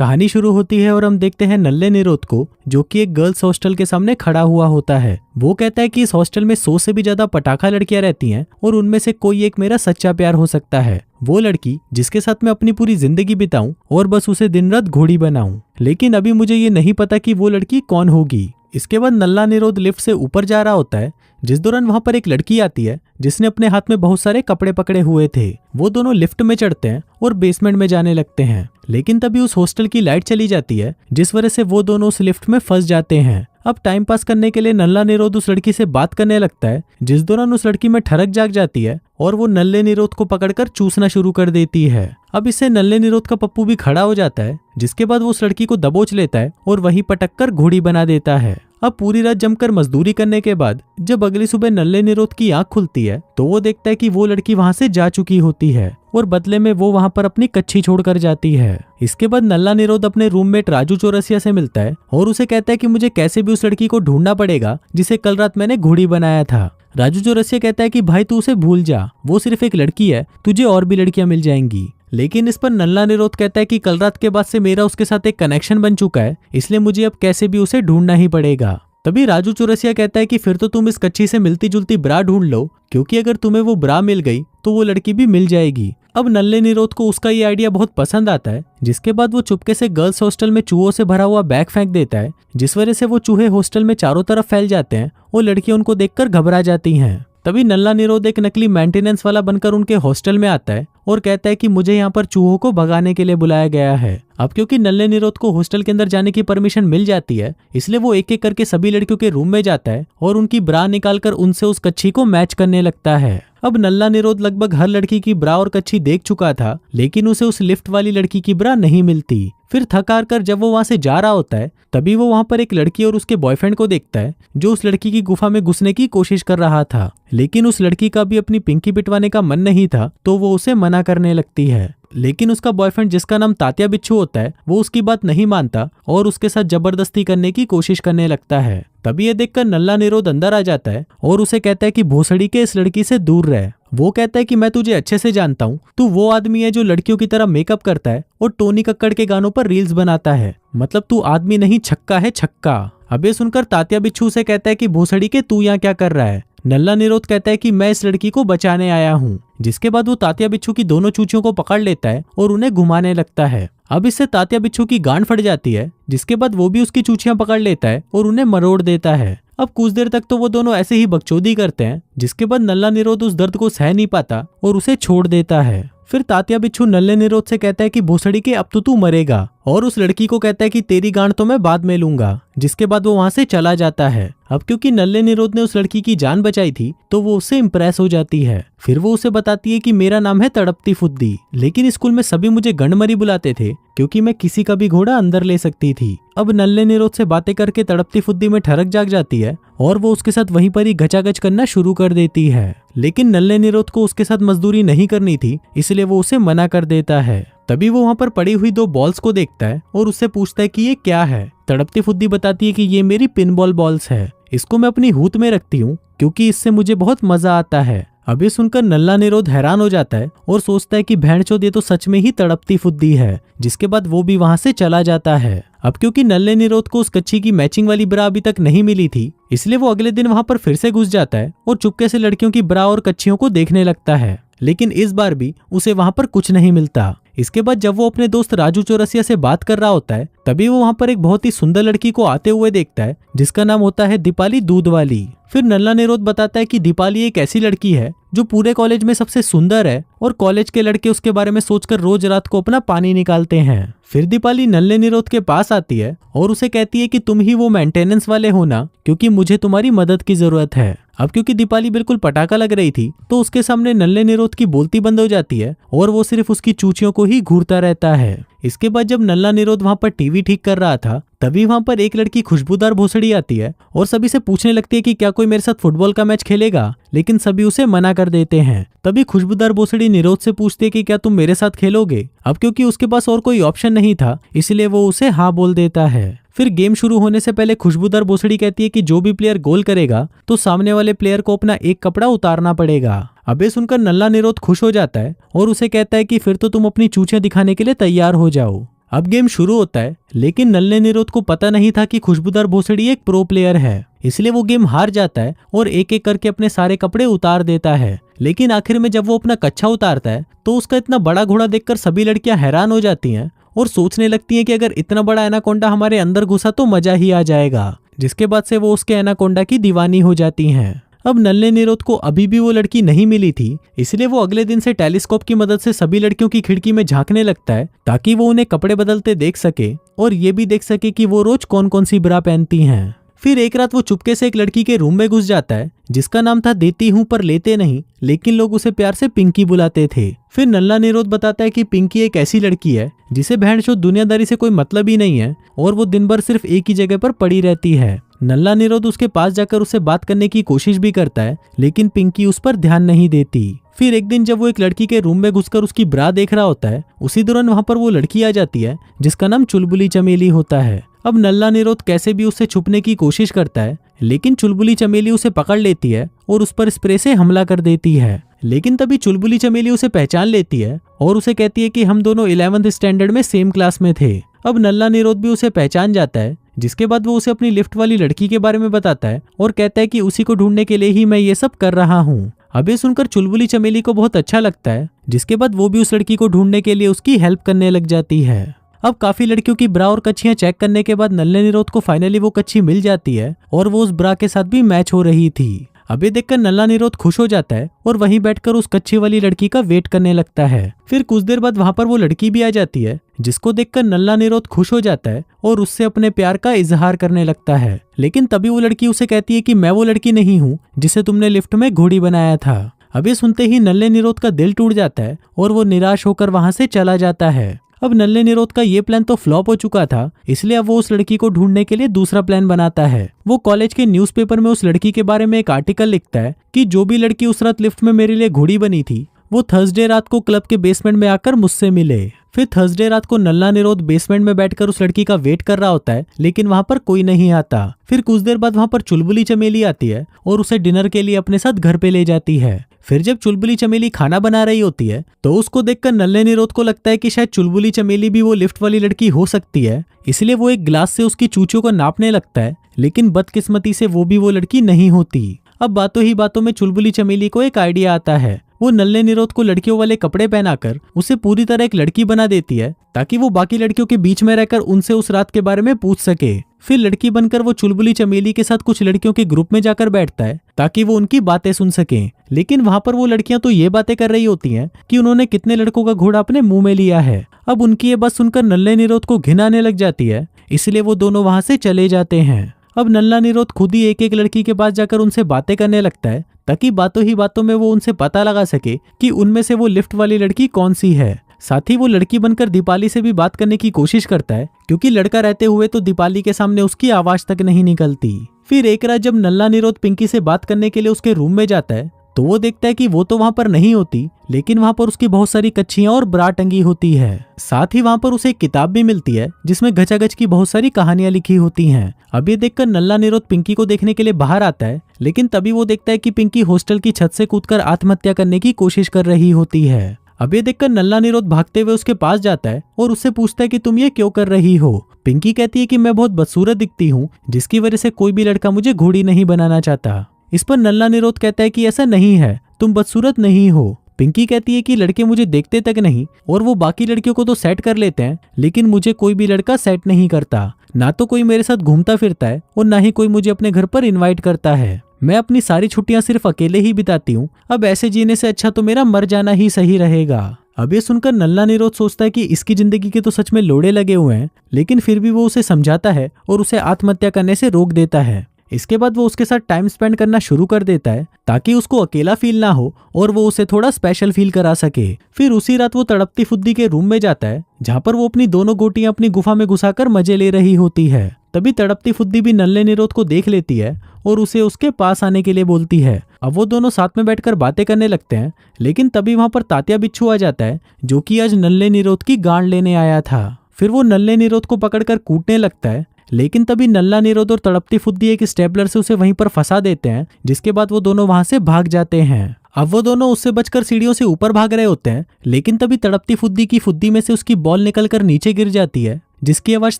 कहानी शुरू होती है और हम देखते हैं नल्ले निरोध को, जो कि एक गर्ल्स हॉस्टल के सामने खड़ा हुआ होता है। वो कहता है कि इस हॉस्टल में 100 से भी ज्यादा पटाखा लड़कियां रहती हैं और उनमें से कोई एक मेरा सच्चा प्यार हो सकता है, वो लड़की जिसके साथ मैं अपनी पूरी जिंदगी बिताऊं और बस उसे दिन रात घोड़ी बनाऊं। लेकिन अभी मुझे ये नहीं पता कि वो लड़की कौन होगी। इसके बाद नल्ला निरोध लिफ्ट से ऊपर जा रहा होता है, जिस दौरान वहां पर एक लड़की आती है जिसने अपने हाथ में बहुत सारे कपड़े पकड़े हुए थे। वो दोनों लिफ्ट में चढ़ते हैं और बेसमेंट में जाने लगते हैं, लेकिन तभी उस हॉस्टल की लाइट चली जाती है, जिस वजह से वो दोनों उस लिफ्ट में फंस जाते हैं। अब टाइम पास करने के लिए नल्ला निरोध उस लड़की से बात करने लगता है, जिस दौरान उस लड़की में ठरक जाग जाती है और वो नल्ले निरोध को पकड़कर चूसना शुरू कर देती है। अब इससे नल्ले निरोध का पप्पू भी खड़ा हो जाता है, जिसके बाद वो उस लड़की को दबोच लेता है और वहीं पटक कर घोड़ी बना देता है। अब पूरी रात जमकर मजदूरी करने के बाद जब अगली सुबह नल्ले निरोध की आंख खुलती है तो वो देखता है कि वो लड़की वहां से जा चुकी होती है और बदले में वो वहां पर अपनी कच्छी छोड़कर जाती है। इसके बाद नल्ला निरोध अपने रूममेट राजू चौरसिया से मिलता है और उसे कहता है कि मुझे कैसे भी उस लड़की को ढूंढना पड़ेगा जिसे कल रात मैंने घोड़ी बनाया था। राजू चौरसिया कहता है कि भाई तू उसे भूल जा, वो सिर्फ एक लड़की है, तुझे और भी लड़कियां मिल जाएंगी। लेकिन इस पर नल्ला निरोध कहता है कि कल रात के बाद से मेरा उसके साथ एक कनेक्शन बन चुका है, इसलिए मुझे अब कैसे भी उसे ढूंढना ही पड़ेगा। तभी राजू चौरसिया कहता है कि फिर तो तुम इस कच्ची से मिलती जुलती ब्रा ढूंढ लो, क्योंकि अगर तुम्हें वो ब्रा मिल गई तो वो लड़की भी मिल जाएगी। अब नल्ले निरोध को उसका ये आइडिया बहुत पसंद आता है, जिसके बाद वो चुपके से गर्ल्स हॉस्टल में चूहों से भरा हुआ बैग फेंक देता है, जिस वजह से वो चूहे हॉस्टल में चारों तरफ फैल जाते हैं और लड़कियां उनको देखकर घबरा जाती हैं। तभी नल्ला निरोध एक नकली मेंटेनेंस वाला बनकर उनके हॉस्टल में आता है और कहता है कि मुझे यहाँ पर चूहों को भगाने के लिए बुलाया गया है। अब क्योंकि नल्ले निरोध को हॉस्टल के अंदर जाने की परमिशन मिल जाती है, इसलिए वो एक एक करके सभी लड़कियों के रूम में जाता है और उनकी ब्रा निकालकर उनसे उस कच्छी को मैच करने लगता है। अब नल्ला निरोध लगभग हर लड़की की ब्रा और कच्छी देख चुका था, लेकिन उसे उस लिफ्ट वाली लड़की की ब्रा नहीं मिलती। फिर थक हार कर जब वो वहां से जा रहा होता है, तभी वो वहां पर एक लड़की और उसके बॉयफ्रेंड को देखता है, जो उस लड़की की गुफा में घुसने की कोशिश कर रहा था। लेकिन उस लड़की का भी अपनी पिंकी पिटवाने का मन नहीं था, तो वो उसे मना करने लगती है। लेकिन उसका बॉयफ्रेंड, जिसका नाम तात्या बिच्छू होता है, वो उसकी बात नहीं मानता और उसके साथ जबरदस्ती करने की कोशिश करने लगता है। तभी ये देखकर नल्ला निरोध अंदर आ जाता है और उसे कहता है कि भोसड़ी के इस लड़की से दूर रह। वो कहता है कि मैं तुझे अच्छे से जानता हूँ, तू वो आदमी है जो लड़कियों की तरह मेकअप करता है और टोनी कक्कड़ के गानों पर रील्स बनाता है, मतलब तू आदमी नहीं छक्का है छक्का। अब ये सुनकर तात्या बिच्छू से कहता है कि भोसड़ी के तू यहाँ क्या कर रहा है। नल्ला निरोध कहता है कि मैं इस लड़की को बचाने आया हूँ, जिसके बाद वो तात्या बिच्छू की दोनों चूचियों को पकड़ लेता है और उन्हें घुमाने लगता है। अब इससे तात्या बिच्छू की गांड फट जाती है, जिसके बाद वो भी उसकी चूचियां पकड़ लेता है और उन्हें मरोड़ देता है। अब कुछ देर तक तो वो दोनों ऐसे ही बकचोदी करते हैं, जिसके बाद नल्ला निरोध उस दर्द को सह नहीं पाता और उसे छोड़ देता है। फिर तात्या बिच्छू नल्ले निरोध से कहता है कि भोसड़ी के अब तो तू मरेगा, और उस लड़की को कहता है कि तेरी गांड तो मैं बाद में लूंगा, जिसके बाद वो वहां से चला जाता है। अब क्योंकि नल्ले निरोध ने उस लड़की की जान बचाई थी, तो वो उससे इम्प्रेस हो जाती है। फिर वो उसे बताती है कि मेरा नाम है तड़पती फुद्दी, लेकिन स्कूल में सभी मुझे गंडमरी बुलाते थे क्योंकि मैं किसी का भी घोड़ा अंदर ले सकती थी। अब नल्ले निरोध से बातें करके तड़पती फुद्दी में ठरक जाग जाती है और वो उसके साथ वहीं पर ही गचागच करना शुरू कर देती है। लेकिन नल्ले निरोध को उसके साथ मजदूरी नहीं करनी थी, इसलिए वो उसे मना कर देता है। तभी वो वहां पर पड़ी हुई 2 बॉल्स को देखता है और उससे पूछता है कि ये क्या है। तड़पती फुद्दी बताती है कि ये मेरी पिनबॉल बॉल्स है, इसको मैं अपनी हूत में रखती हूँ क्योंकि इससे मुझे बहुत मजा आता है। अब ये सुनकर नल्ला निरोध हैरान हो जाता है और सोचता है कि भैंचोद ये तो सच में ही तड़पती फुद्दी है, जिसके बाद वो भी वहां से चला जाता है। अब क्योंकि नल्ले निरोध को उस कच्ची की मैचिंग वाली ब्रा अभी तक नहीं मिली थी, इसलिए वो अगले दिन वहां पर फिर से घुस जाता है और चुपके से लड़कियों की ब्रा और कच्चियों को देखने लगता है। लेकिन इस बार भी उसे वहां पर कुछ नहीं मिलता। इसके बाद जब वो अपने दोस्त राजू चौरसिया से बात कर रहा होता है, तभी वो वहां पर एक बहुत ही सुंदर लड़की को आते हुए देखता है, जिसका नाम होता है दीपाली दूध वाली। फिर नल्ला निरोध बताता है कि दीपाली एक ऐसी लड़की है जो पूरे कॉलेज में सबसे सुंदर है और कॉलेज के लड़के उसके बारे में सोचकर रोज रात को अपना पानी निकालते हैं। फिर दीपाली नल्ले निरोध के पास आती है और उसे कहती है कि तुम ही वो मेंटेनेंस वाले हो ना, क्योंकि मुझे तुम्हारी मदद की जरूरत है। अब क्योंकि दीपाली बिल्कुल पटाखा लग रही थी, तो उसके सामने नल्ले निरोध की बोलती बंद हो जाती है और वो सिर्फ उसकी चूचियों को ही घूरता रहता है। इसके बाद जब नल्ला निरोध वहां पर टीवी ठीक कर रहा था, तभी वहां पर एक लड़की खुशबूदार भोसड़ी आती है और सभी से पूछने लगती है कि क्या कोई मेरे साथ फुटबॉल का मैच खेलेगा, लेकिन सभी उसे मना कर देते हैं। तभी खुशबूदार भोसड़ी निरोध से पूछती है कि क्या तुम मेरे साथ खेलोगे। अब क्योंकि उसके पास और कोई ऑप्शन नहीं था, इसलिए वो उसे हाँ बोल देता है। फिर गेम शुरू होने से पहले खुशबूदार भोसड़ी कहती है कि जो भी प्लेयर गोल करेगा तो सामने वाले प्लेयर को अपना एक कपड़ा उतारना पड़ेगा। अब ये सुनकर नल्ला निरोध खुश हो जाता है और उसे कहता है कि फिर तो तुम अपनी चूचियां दिखाने के लिए तैयार हो जाओ। अब गेम शुरू होता है, लेकिन नल्ले निरोध को पता नहीं था कि खुशबूदार भोसड़ी एक प्रो प्लेयर है, इसलिए वो गेम हार जाता है और एक एक करके अपने सारे कपड़े उतार देता है। लेकिन आखिर में जब वो अपना कच्छा उतारता है तो उसका इतना बड़ा घोड़ा देखकर सभी लड़कियां हैरान हो जाती हैं और सोचने लगती हैं कि अगर इतना बड़ा एनाकोंडा हमारे अंदर घुसा तो मजा ही आ जाएगा, जिसके बाद से वो उसके एनाकोंडा की दीवानी हो जाती हैं। अब नल्ले निरोध को अभी भी वो लड़की नहीं मिली थी, इसलिए वो अगले दिन से टेलीस्कोप की मदद से सभी लड़कियों की खिड़की में झांकने लगता है ताकि वो उन्हें कपड़े बदलते देख सके और ये भी देख सके कि वो रोज कौन कौन सी ब्रा पहनती हैं। फिर एक रात वो चुपके से एक लड़की के रूम में घुस जाता है जिसका नाम था देती हूँ पर लेते नहीं, लेकिन लोग उसे प्यार से पिंकी बुलाते थे। फिर नल्ला निरोध बताता है कि पिंकी एक ऐसी लड़की है जिसे बहनचोद दुनियादारी से कोई मतलब ही नहीं है और वो दिन भर सिर्फ एक ही जगह पर पड़ी रहती है। नल्ला निरोध उसके पास जाकर उससे बात करने की कोशिश भी करता है, लेकिन पिंकी उस पर ध्यान नहीं देती। फिर एक दिन जब वो एक लड़की के रूम में घुसकर उसकी ब्रा देख रहा होता है, उसी दौरान वहां पर वो लड़की आ जाती है जिसका नाम चुलबुली चमेली होता है। अब नल्ला निरोध कैसे भी उससे छुपने की कोशिश करता है, लेकिन चुलबुली चमेली उसे पकड़ लेती है और उस पर स्प्रे से हमला कर देती है। लेकिन तभी चुलबुली चमेली उसे पहचान लेती है और उसे कहती है कि हम दोनों 11th स्टैंडर्ड में सेम क्लास में थे। अब नल्ला निरोध भी उसे पहचान जाता है, जिसके बाद वो उसे अपनी लिफ्ट वाली लड़की के बारे में बताता है और कहता है कि उसी को ढूंढने के लिए ही मैं ये सब कर रहा हूँ। अब ये सुनकर चुलबुली चमेली को बहुत अच्छा लगता है, जिसके बाद वो भी उस लड़की को ढूंढने के लिए उसकी हेल्प करने लग जाती है। अब काफी लड़कियों की ब्रा और कच्छियां चेक करने के बाद नल्ले निरोध को फाइनली वो कच्छी मिल जाती है और वो उस ब्रा के साथ भी मैच हो रही थी। अब ये देखकर नल्ला निरोध खुश हो जाता है और वहीं बैठकर उस कच्ची वाली लड़की का वेट करने लगता है। फिर कुछ देर बाद वहां पर वो लड़की भी आ जाती है, जिसको देखकर नल्ला निरोध खुश हो जाता है और उससे अपने प्यार का इजहार करने लगता है। लेकिन तभी वो लड़की उसे कहती है कि मैं वो लड़की नहीं हूँ जिसे तुमने लिफ्ट में घोड़ी बनाया था। अब ये सुनते ही नल्ले निरोध का दिल टूट जाता है और वो निराश होकर वहां से चला जाता है। अब नल्ले निरोध का ये प्लान तो फ्लॉप हो चुका था, इसलिए अब वो उस लड़की को ढूंढने के लिए दूसरा प्लान बनाता है। वो कॉलेज के न्यूज़पेपर में उस लड़की के बारे में एक आर्टिकल लिखता है कि जो भी लड़की उस रात लिफ्ट में मेरे लिए घोड़ी बनी थी वो थर्सडे रात को क्लब के बेसमेंट में आकर मुझसे मिले। फिर थर्सडे रात को नल्ला निरोध बेसमेंट में बैठकर उस लड़की का वेट कर रहा होता है, लेकिन वहां पर कोई नहीं आता। फिर कुछ देर बाद वहां पर चुलबुली चमेली आती है और उसे डिनर के लिए अपने साथ घर पे ले जाती है। फिर जब चुलबुली चमेली खाना बना रही होती है तो उसको देखकर नल्ले निरोध को लगता है कि शायद चुलबुली चमेली भी वो लिफ्ट वाली लड़की हो सकती है, इसलिए वो एक ग्लास से उसकी चूचों को नापने लगता है, लेकिन बदकिस्मती से वो भी वो लड़की नहीं होती। अब बातों ही बातों में चुलबुली चमेली को एक आइडिया आता है। वो नल्ले निरोध को लड़कियों वाले कपड़े पहनाकर उसे पूरी तरह एक लड़की बना देती है ताकि वो बाकी लड़कियों के बीच में रहकर उनसे उस रात के बारे में पूछ सके। फिर लड़की बनकर वो चुलबुली चमेली के साथ कुछ लड़कियों के ग्रुप में जाकर बैठता है ताकि वो उनकी बातें सुन सके। लेकिन वहां पर वो लड़कियां तो ये बातें कर रही होती हैं कि उन्होंने कितने लड़कों का घोड़ा अपने मुंह में लिया है। अब उनकी ये बात सुनकर नल्ले निरोध को घिन आने लग जाती है, इसलिए वो दोनों वहां से चले जाते हैं। अब नल्ला निरोध खुद ही एक एक लड़की के पास जाकर उनसे बातें करने लगता है ताकि बातों ही बातों में वो उनसे पता लगा सके कि उनमें से वो लिफ्ट वाली लड़की कौन सी है। साथ ही वो लड़की बनकर दीपाली से भी बात करने की कोशिश करता है, क्योंकि लड़का रहते हुए तो दीपाली के सामने उसकी आवाज तक नहीं निकलती। फिर एक रात जब नल्ला निरोध पिंकी से बात करने के लिए उसके रूम में जाता है तो वो देखता है कि वो तो वहां पर नहीं होती, लेकिन वहां पर उसकी बहुत सारी कच्छियां और ब्रा टंगी होती है। साथ ही वहां पर उसे एक किताब भी मिलती है जिसमें गचागच की बहुत सारी कहानियां लिखी होती हैं। अब ये देखकर नल्ला निरोध पिंकी को देखने के लिए बाहर आता है, लेकिन तभी वो देखता है कि पिंकी हॉस्टल की छत से कूदकर आत्महत्या करने की कोशिश कर रही होती है। अब ये देखकर नल्ला निरोध भागते हुए उसके पास जाता है और उससे पूछता है कि तुम ये क्यों कर रही हो। पिंकी कहती है कि मैं बहुत बदसूरत दिखती हूँ, जिसकी वजह से कोई भी लड़का मुझे घोड़ी नहीं बनाना चाहता। इस पर नल्ला निरोध कहता है कि ऐसा नहीं है, तुम बदसूरत नहीं हो। पिंकी कहती है कि लड़के मुझे देखते तक नहीं और वो बाकी लड़कियों को तो सेट कर लेते हैं, लेकिन मुझे कोई भी लड़का सेट नहीं करता। ना तो कोई मेरे साथ घूमता फिरता है और ना ही कोई मुझे अपने घर पर इनवाइट करता है। मैं अपनी सारी छुट्टियां सिर्फ अकेले ही बिताती हूँ। अब ऐसे जीने से अच्छा तो मेरा मर जाना ही सही रहेगा। अब ये सुनकर नल्ला निरोध सोचता है कि इसकी जिंदगी के तो सच में लोड़े लगे हुए हैं, लेकिन फिर भी वो उसे समझाता है और उसे आत्महत्या करने से रोक देता है। इसके बाद वो उसके साथ टाइम स्पेंड करना शुरू कर देता है ताकि उसको अकेला फील ना हो और वो उसे थोड़ा स्पेशल फील करा सके। फिर उसी रात वो तड़पती फुद्दी के रूम में जाता है, जहाँ पर वो अपनी दोनों गोटियां अपनी गुफा में घुसाकर मजे ले रही होती है। तभी तड़पती फुद्दी भी नल्ले निरोध को देख लेती है और उसे उसके पास आने के लिए बोलती है। अब वो दोनों साथ में बैठकर बातें करने लगते हैं, लेकिन तभी वहां पर तात्या बिच्छू आ जाता है, जो कि आज नल्ले निरोध की गांड लेने आया था। फिर वो नल्ले निरोध को पकड़कर कूटने लगता है, लेकिन तभी नल्ला निरोध और तड़पती फुद्दी एक स्टेपलर से उसे वहीं पर फंसा देते हैं, जिसके बाद वो दोनों वहां से भाग जाते हैं। अब वो दोनों उससे बचकर सीढ़ियों से ऊपर भाग रहे होते हैं, लेकिन तभी तड़पती फुद्दी की फुद्दी में से उसकी बॉल निकलकर नीचे गिर जाती है, जिसकी आवाज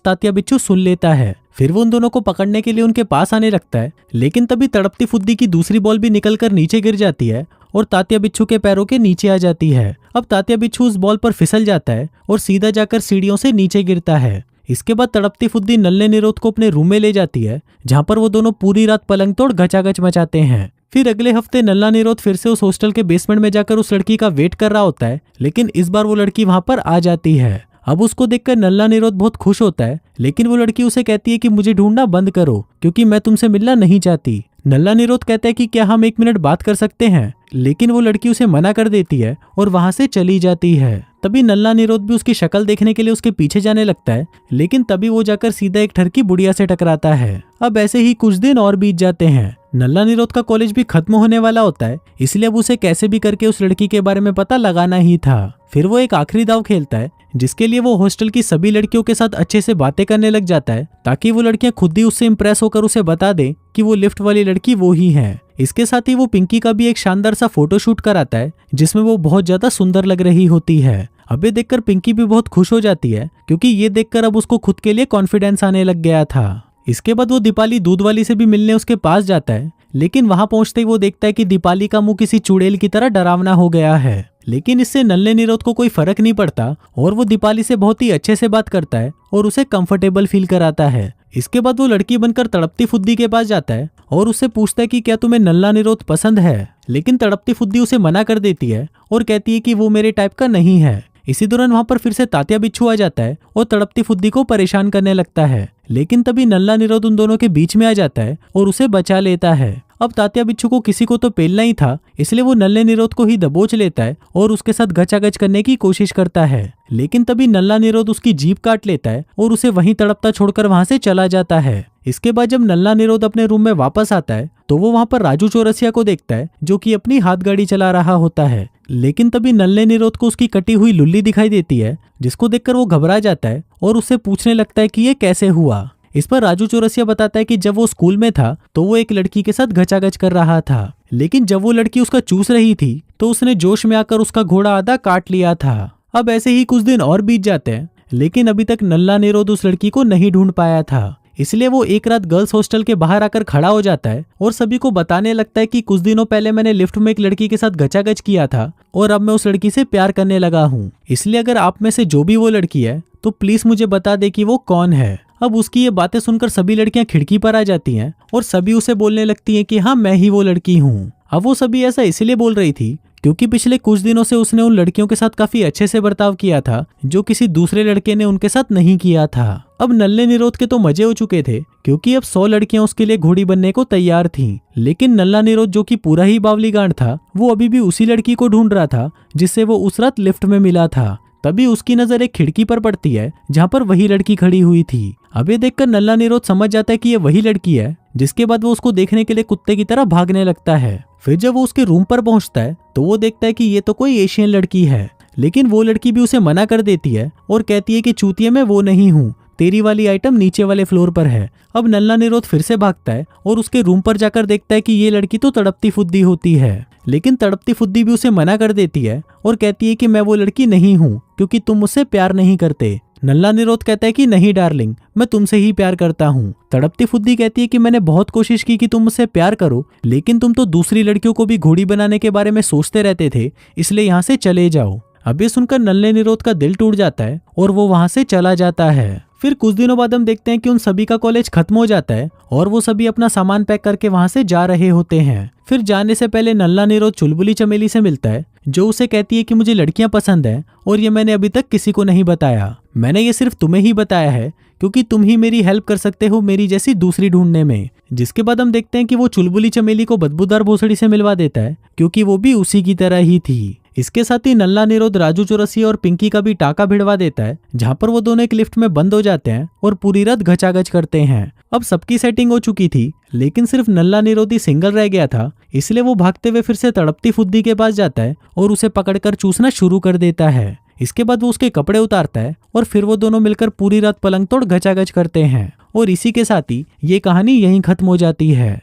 तात्या बिच्छू सुन लेता है। फिर वो उन दोनों को पकड़ने के लिए उनके पास आने लगता है, लेकिन तभी तड़पती फुद्दी की दूसरी बॉल भी निकलकर नीचे गिर जाती है और तात्या बिच्छू के पैरों के नीचे आ जाती है। अब तात्या बिच्छू उस बॉल पर फिसल जाता है और सीधा जाकर सीढ़ियों से नीचे गिरता है। इसके बाद तड़पती फुद्दी नल्ले निरोध को अपने रूम में ले जाती है, जहाँ पर वो दोनों पूरी रात पलंग तोड़ गचागच मचाते हैं। फिर अगले हफ्ते नल्ला निरोध फिर से उस हॉस्टल के बेसमेंट में जाकर उस लड़की का वेट कर रहा होता है, लेकिन इस बार वो लड़की वहां पर आ जाती है। अब उसको देखकर नल्ला निरोध बहुत खुश होता है, लेकिन वो लड़की उसे कहती है कि मुझे ढूंढना बंद करो, क्योंकि मैं तुमसे मिलना नहीं चाहती। नल्ला निरोध कहता है कि क्या हम 1 मिनट बात कर सकते हैं, लेकिन वो लड़की उसे मना कर देती है और वहां से चली जाती है। तभी नल्ला निरोध भी उसकी शक्ल देखने के लिए उसके पीछे जाने लगता है, लेकिन तभी वो जाकर सीधा एक ठरकी बुढ़िया से टकराता है। अब ऐसे ही कुछ दिन और बीत जाते हैं। नल्ला निरोध का कॉलेज भी खत्म होने वाला होता है, इसलिए अब उसे कैसे भी करके उस लड़की के बारे में पता लगाना ही था। फिर वो एक आखिरी दाव खेलता है, जिसके लिए वो हॉस्टल की सभी लड़कियों के साथ अच्छे से बातें करने लग जाता है, ताकि वो लड़कियां खुद ही उससे इंप्रेस होकर उसे बता दें कि वो लिफ्ट वाली लड़की वो ही है। इसके साथ ही वो पिंकी का भी एक शानदार सा फोटोशूट कराता है, जिसमें वो बहुत ज्यादा सुंदर लग रही होती है। अब ये देखकर पिंकी भी बहुत खुश हो जाती है, क्योंकि ये देखकर अब उसको खुद के लिए कॉन्फिडेंस आने लग गया था। इसके बाद वो दीपाली दूध वाली से भी मिलने उसके पास जाता है, लेकिन वहां पहुंचते ही वो देखता है कि दीपाली का मुंह किसी चुड़ैल की तरह डरावना हो गया है। लेकिन इससे नल्ले निरोध को कोई फर्क नहीं पड़ता और वो दीपाली से बहुत ही अच्छे से बात करता है और उसे कंफर्टेबल फील कराता है। इसके बाद वो लड़की बनकर तड़पती फुद्दी के पास जाता है और उससे पूछता है कि क्या तुम्हें नल्ला निरोध पसंद है, लेकिन तड़पती फुद्दी उसे मना कर देती है और कहती है कि वो मेरे टाइप का नहीं है। इसी दौरान वहां पर फिर से तात्या बिच्छू आ जाता है और तड़पती फुद्दी को परेशान करने लगता है, लेकिन तभी नल्ला निरोध उन दोनों के बीच में आ जाता है और उसे बचा लेता है। अब तात्या बिच्छू को किसी को तो पेलना ही था, इसलिए वो नल्ले निरोध को ही दबोच लेता है और उसके साथ गचागच करने की कोशिश करता है, लेकिन तभी नल्ला निरोध उसकी जीभ काट लेता है और उसे वहीं तड़पता छोड़कर वहां से चला जाता है। इसके बाद जब नल्ला निरोध अपने रूम में वापस आता है तो वो वहां पर राजू चौरसिया को देखता है, जो कि अपनी हाथ गाड़ी चला रहा होता है। लेकिन तभी नल्ले निरोध को उसकी कटी हुई लुल्ली दिखाई देती है, जिसको देखकर वो घबरा जाता है और उससे पूछने लगता है कि ये कैसे हुआ। इस पर राजू चौरसिया बताता है कि जब वो स्कूल में था तो वो एक लड़की के साथ गचागच कर रहा था, लेकिन जब वो लड़की उसका चूस रही थी तो उसने जोश में आकर उसका घोड़ा आधा काट लिया था। अब ऐसे ही कुछ दिन और बीत जाते हैं, लेकिन अभी तक नल्ला निरोध उस लड़की को नहीं ढूंढ पाया था। इसलिए वो एक रात गर्ल्स हॉस्टल के बाहर आकर खड़ा हो जाता है और सभी को बताने लगता है कि कुछ दिनों पहले मैंने लिफ्ट में एक लड़की के साथ गचागच किया था और अब मैं उस लड़की से प्यार करने लगा हूँ। इसलिए अगर आप में से जो भी वो लड़की है तो प्लीज मुझे बता दे कि वो कौन है। अब उसकी ये बातें सुनकर सभी लड़कियां खिड़की पर आ जाती हैं और सभी उसे बोलने लगती हैं कि हाँ मैं ही वो लड़की हूँ। अब वो सभी ऐसा इसलिए बोल रही थी क्योंकि पिछले कुछ दिनों से उसने उन लड़कियों के साथ काफी अच्छे से बर्ताव किया था, जो किसी दूसरे लड़के ने उनके साथ नहीं किया था। अब नल्ले निरोध के तो मजे हो चुके थे, क्योंकि अब 100 लड़कियां उसके लिए घोड़ी बनने को तैयार थीं। लेकिन नल्ला निरोध, जो कि पूरा ही बावली गांड था, वो अभी भी उसी लड़की को ढूंढ रहा था जिससे वो उस रात लिफ्ट में मिला था। तभी उसकी नजर एक खिड़की पर पड़ती है जहाँ पर वही लड़की खड़ी हुई थी। अब ये देखकर नल्ला निरोध समझ जाता है कि ये वही लड़की है, जिसके बाद वो उसको देखने के लिए कुत्ते की तरह भागने लगता है। फिर जब वो उसके रूम पर पहुंचता है तो वो देखता है कि ये तो कोई एशियन लड़की है, लेकिन वो लड़की भी उसे मना कर देती है और कहती है कि चूतिया मैं वो नहीं हूँ, तेरी वाली आइटम नीचे वाले फ्लोर पर है। अब नल्ला निरोध फिर से भागता है और उसके रूम पर जाकर देखता है कि ये लड़की तो तड़पती फुद्दी होती है, लेकिन तड़पती फुद्दी भी उसे मना कर देती है और कहती है कि मैं वो लड़की नहीं हूँ, क्योंकि तुम मुझसे प्यार नहीं करते। नल्ला निरोध कहता है कि नहीं डार्लिंग, मैं तुमसे ही प्यार करता हूँ। तड़पती फुद्दी कहती है कि मैंने बहुत कोशिश की कि तुम मुझसे प्यार करो, लेकिन तुम तो दूसरी लड़कियों को भी घोड़ी बनाने के बारे में सोचते रहते थे, इसलिए यहाँ से चले जाओ। अब ये सुनकर नल्ले निरोध का दिल टूट जाता है और वो वहां से चला जाता है। फिर कुछ दिनों बाद हम देखते हैं कि उन सभी का कॉलेज खत्म हो जाता है और वो सभी अपना सामान पैक करके वहां से जा रहे होते हैं। फिर जाने से पहले नल्ला निरोध चुलबुली चमेली से मिलता है, जो उसे कहती है कि मुझे लड़कियां पसंद है और ये मैंने अभी तक किसी को नहीं बताया। मैंने ये सिर्फ तुम्हें ही बताया है क्योंकि तुम ही मेरी हेल्प कर सकते हो मेरी जैसी दूसरी ढूंढने में। जिसके बाद हम देखते हैं कि वो चुलबुली चमेली को बदबूदार भोसड़ी से मिलवा देता है, क्योंकि वो भी उसी की तरह ही थी। इसके साथ ही नल्ला निरोध राजू चौरसिया और पिंकी का भी टाका भिड़वा देता है, जहाँ पर वो दोनों एक लिफ्ट में बंद हो जाते हैं और पूरी रात घचागच करते हैं। अब सबकी सेटिंग हो चुकी थी, लेकिन सिर्फ नल्ला निरोधी सिंगल रह गया था, इसलिए वो भागते हुए फिर से तड़पती फुद्दी के पास जाता है और उसे पकड़कर चूसना शुरू कर देता है। इसके बाद वो उसके कपड़े उतारता है और फिर वो दोनों मिलकर पूरी रात पलंग तोड़ घचागच करते हैं। और इसी के साथ ही ये कहानी यहीं खत्म हो जाती है।